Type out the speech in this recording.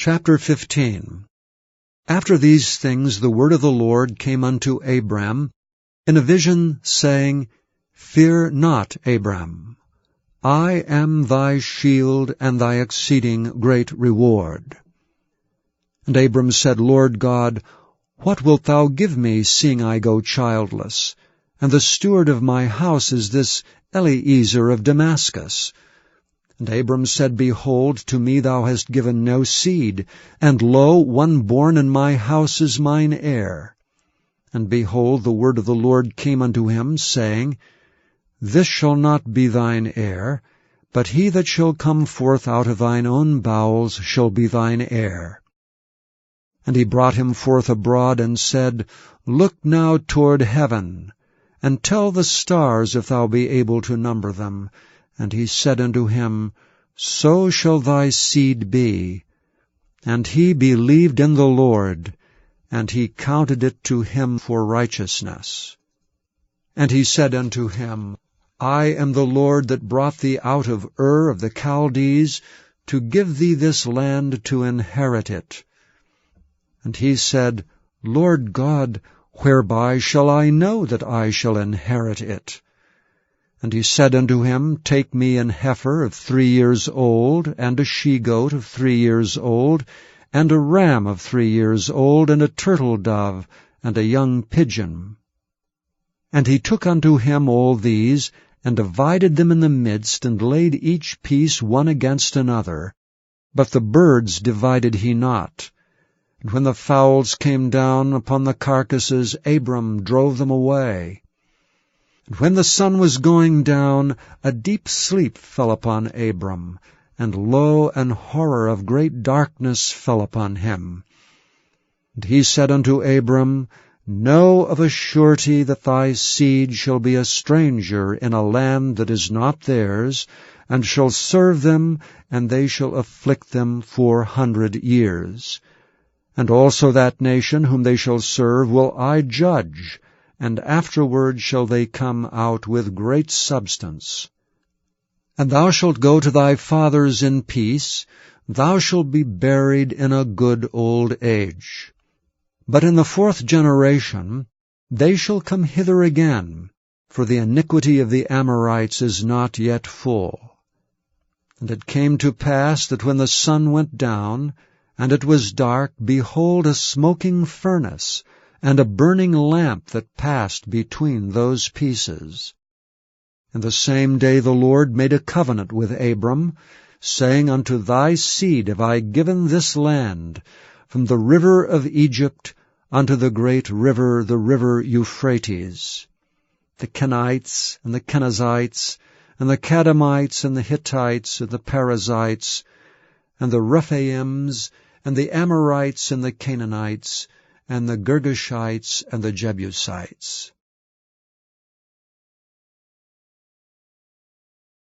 Chapter 15. After these things the word of the Lord came unto Abram in a vision, saying, Fear not, Abram. I am thy shield and thy exceeding great reward. And Abram said, Lord God, what wilt thou give me, seeing I go childless? And the steward of my house is this Eliezer of Damascus. And Abram said, Behold, to me thou hast given no seed, and lo, one born in my house is mine heir. And behold, the word of the Lord came unto him, saying, This shall not be thine heir, but he that shall come forth out of thine own bowels shall be thine heir. And he brought him forth abroad, and said, Look now toward heaven, and tell the stars if thou be able to number them. And he said unto him, So shall thy seed be. And he believed in the Lord, and he counted it to him for righteousness. And he said unto him, I am the Lord that brought thee out of Ur of the Chaldees, to give thee this land to inherit it. And he said, Lord God, whereby shall I know that I shall inherit it? And he said unto him, Take me an heifer of 3 years old, and a she-goat of 3 years old, and a ram of 3 years old, and a turtle-dove, and a young pigeon. And he took unto him all these, and divided them in the midst, and laid each piece one against another. But the birds divided he not. And when the fowls came down upon the carcasses, Abram drove them away. And when the sun was going down, a deep sleep fell upon Abram, and lo, an horror of great darkness fell upon him. And he said unto Abram, Know of a surety that thy seed shall be a stranger in a land that is not theirs, and shall serve them, and they shall afflict them 400 years. And also that nation whom they shall serve will I judge, and afterward shall they come out with great substance. And thou shalt go to thy fathers in peace, thou shalt be buried in a good old age. But in the 4th generation they shall come hither again, for the iniquity of the Amorites is not yet full. And it came to pass that when the sun went down, and it was dark, behold, a smoking furnace, and a burning lamp that passed between those pieces. And the same day the Lord made a covenant with Abram, saying, Unto thy seed have I given this land, from the river of Egypt unto the great river, the river Euphrates. The Kenites, and the Kenizzites, and the Kadmonites, and the Hittites, and the Perizzites, and the Rephaims, and the Amorites, and the Canaanites, and the Girgashites, and the Jebusites.